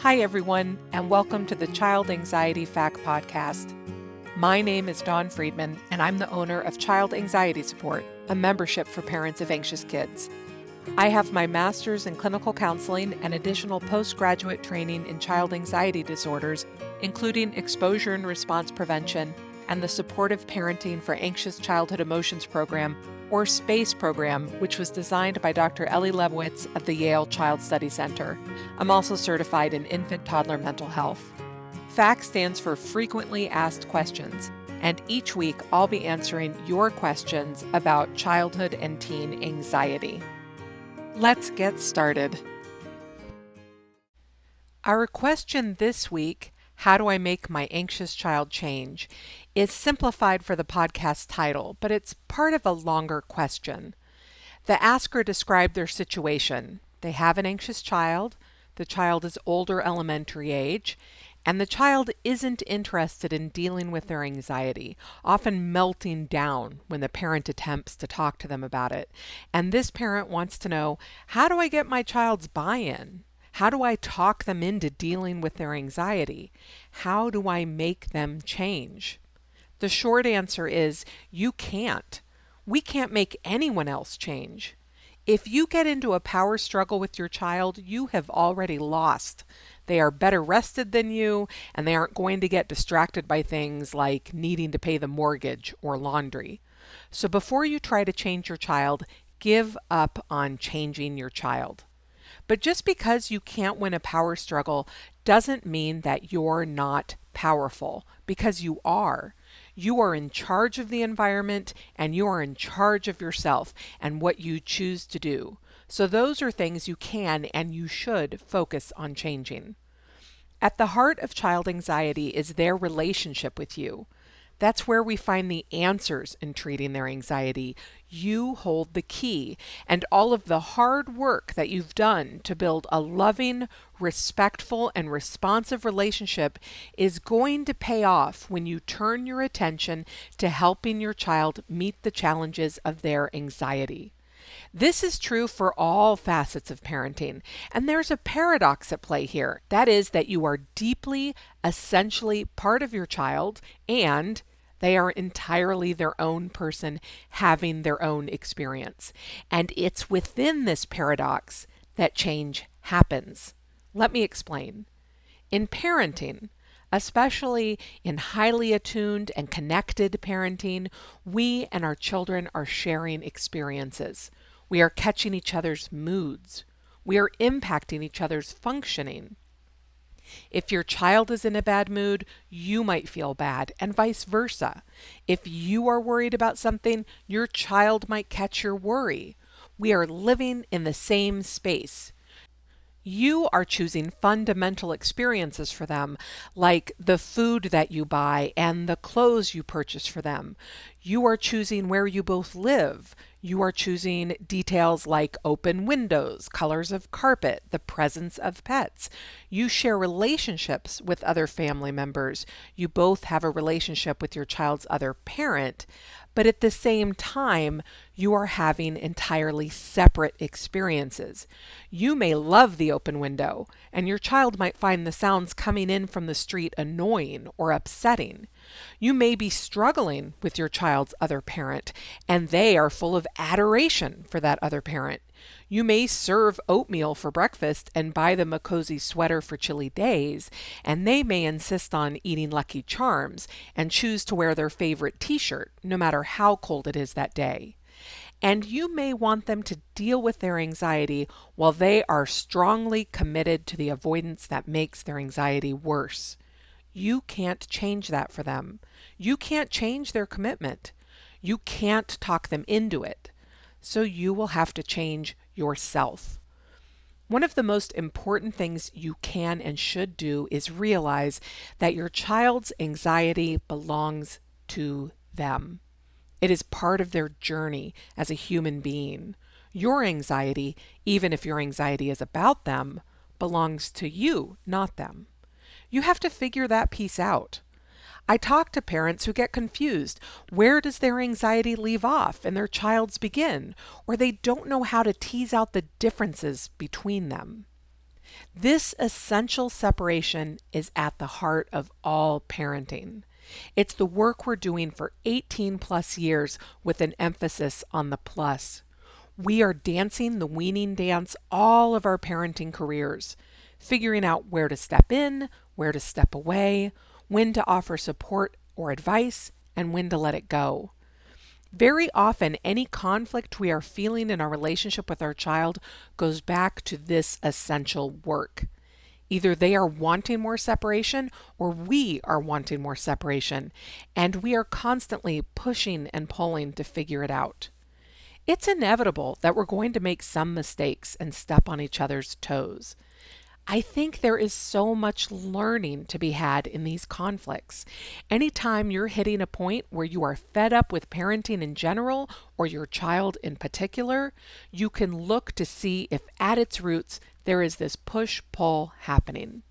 Hi, everyone, and welcome to the Child Anxiety Fact Podcast. My name is Dawn Friedman, and I'm the owner of Child Anxiety Support, a membership for parents of anxious kids. I have my master's in clinical counseling and additional postgraduate training in child anxiety disorders, including exposure and response prevention and the Supportive Parenting for Anxious Childhood Emotions program, or SPACE program, which was designed by Dr. Ellie Lebowitz of the Yale Child Study Center. I'm also certified in infant-toddler mental health. FACT stands for Frequently Asked Questions, and each week I'll be answering your questions about childhood and teen anxiety. Let's get started. Our question this week, how do I make my anxious child change, is simplified for the podcast title, but it's part of a longer question. The asker described their situation. They have an anxious child, the child is older elementary age, and the child isn't interested in dealing with their anxiety, often melting down when the parent attempts to talk to them about it. And this parent wants to know, how do I get my child's buy-in? How do I talk them into dealing with their anxiety? How do I make them change? The short answer is, you can't. We can't make anyone else change. If you get into a power struggle with your child, you have already lost. They are better rested than you, and they aren't going to get distracted by things like needing to pay the mortgage or laundry. So before you try to change your child, give up on changing your child. But just because you can't win a power struggle doesn't mean that you're not powerful, because you are. You are in charge of the environment, and you are in charge of yourself and what you choose to do. So those are things you can and you should focus on changing. At the heart of child anxiety is their relationship with you. That's where we find the answers in treating their anxiety. You hold the key, and all of the hard work that you've done to build a loving, respectful, and responsive relationship is going to pay off when you turn your attention to helping your child meet the challenges of their anxiety. This is true for all facets of parenting, and there's a paradox at play here. That is that you are deeply, essentially part of your child, and they are entirely their own person having their own experience. And it's within this paradox that change happens. Let me explain. In parenting, especially in highly attuned and connected parenting, we and our children are sharing experiences. We are catching each other's moods. We are impacting each other's functioning. If your child is in a bad mood, you might feel bad, and vice versa. If you are worried about something, your child might catch your worry. We are living in the same space. You are choosing fundamental experiences for them, like the food that you buy and the clothes you purchase for them. You are choosing where you both live. You are choosing details like open windows, colors of carpet, the presence of pets. You share relationships with other family members. You both have a relationship with your child's other parent, but at the same time, you are having entirely separate experiences. You may love the open window, and your child might find the sounds coming in from the street annoying or upsetting. You may be struggling with your child's other parent, and they are full of adoration for that other parent. You may serve oatmeal for breakfast and buy them a cozy sweater for chilly days, and they may insist on eating Lucky Charms and choose to wear their favorite t-shirt, no matter how cold it is that day. And you may want them to deal with their anxiety while they are strongly committed to the avoidance that makes their anxiety worse. You can't change that for them. You can't change their commitment. You can't talk them into it. So you will have to change yourself. One of the most important things you can and should do is realize that your child's anxiety belongs to them. It is part of their journey as a human being. Your anxiety, even if your anxiety is about them, belongs to you, not them. You have to figure that piece out. I talk to parents who get confused. Where does their anxiety leave off and their child's begin? Or they don't know how to tease out the differences between them. This essential separation is at the heart of all parenting. It's the work we're doing for 18 plus years with an emphasis on the plus. We are dancing the weaning dance all of our parenting careers, figuring out where to step in, where to step away, when to offer support or advice, and when to let it go. Very often, any conflict we are feeling in our relationship with our child goes back to this essential work. Either they are wanting more separation or we are wanting more separation, and we are constantly pushing and pulling to figure it out. It's inevitable that we're going to make some mistakes and step on each other's toes. I think there is so much learning to be had in these conflicts. Anytime you're hitting a point where you are fed up with parenting in general or your child in particular, you can look to see if at its roots there is this push-pull happening.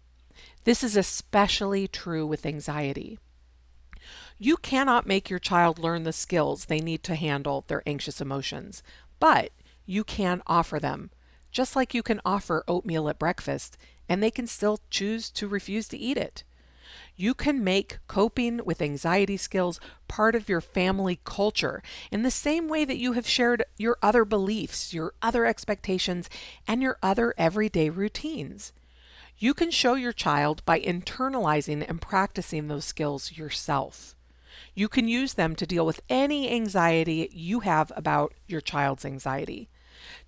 This is especially true with anxiety. You cannot make your child learn the skills they need to handle their anxious emotions, but you can offer them. Just like you can offer oatmeal at breakfast, and they can still choose to refuse to eat it. You can make coping with anxiety skills part of your family culture in the same way that you have shared your other beliefs, your other expectations, and your other everyday routines. You can show your child by internalizing and practicing those skills yourself. You can use them to deal with any anxiety you have about your child's anxiety.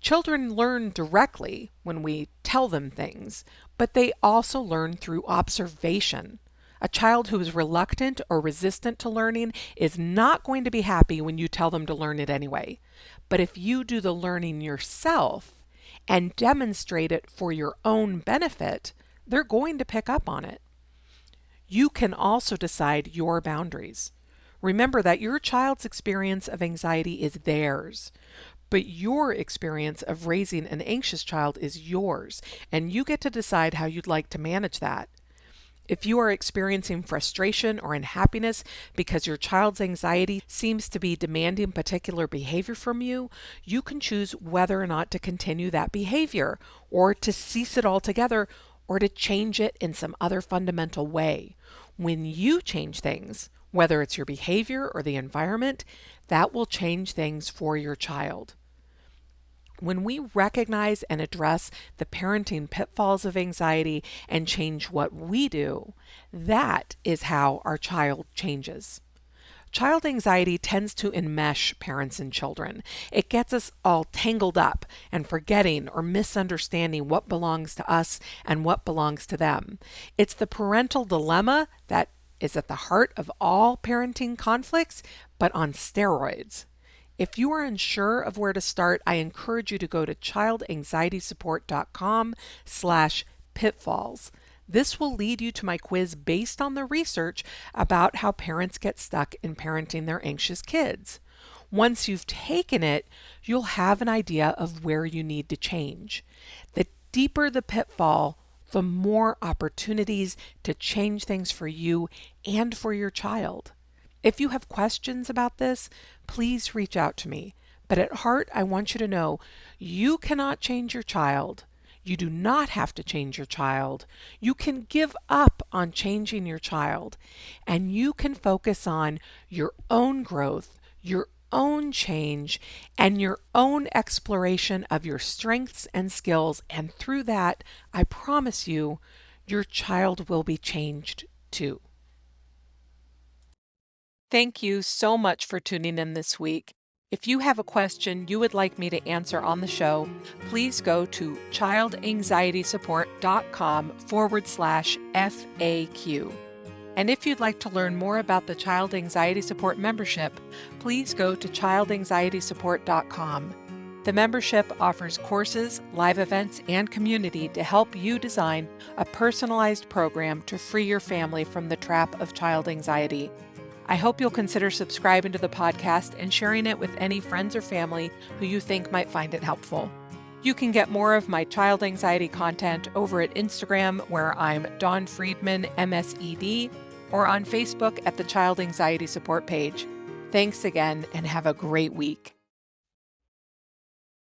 Children learn directly when we tell them things, but they also learn through observation. A child who is reluctant or resistant to learning is not going to be happy when you tell them to learn it anyway. But if you do the learning yourself and demonstrate it for your own benefit, they're going to pick up on it. You can also decide your boundaries. Remember that your child's experience of anxiety is theirs, but your experience of raising an anxious child is yours, and you get to decide how you'd like to manage that. If you are experiencing frustration or unhappiness because your child's anxiety seems to be demanding particular behavior from you, you can choose whether or not to continue that behavior, or to cease it altogether, or to change it in some other fundamental way. When you change things, whether it's your behavior or the environment, that will change things for your child. When we recognize and address the parenting pitfalls of anxiety and change what we do, that is how our child changes. Child anxiety tends to enmesh parents and children. It gets us all tangled up and forgetting or misunderstanding what belongs to us and what belongs to them. It's the parental dilemma that is at the heart of all parenting conflicts, but on steroids. If you are unsure of where to start, I encourage you to go to childanxietysupport.com/pitfalls. This will lead you to my quiz based on the research about how parents get stuck in parenting their anxious kids. Once you've taken it, you'll have an idea of where you need to change. The deeper the pitfall, the more opportunities to change things for you and for your child. If you have questions about this, please reach out to me. But at heart, I want you to know you cannot change your child. You do not have to change your child. You can give up on changing your child, and you can focus on your own growth, your own change, and your own exploration of your strengths and skills. And through that, I promise you, your child will be changed too. Thank you so much for tuning in this week. If you have a question you would like me to answer on the show, please go to childanxietysupport.com/FAQ. And if you'd like to learn more about the Child Anxiety Support membership, please go to childanxietysupport.com. The membership offers courses, live events, and community to help you design a personalized program to free your family from the trap of child anxiety. I hope you'll consider subscribing to the podcast and sharing it with any friends or family who you think might find it helpful. You can get more of my child anxiety content over at Instagram, where I'm Dawn Friedman, MSED, or on Facebook at the Child Anxiety Support page. Thanks again, and have a great week.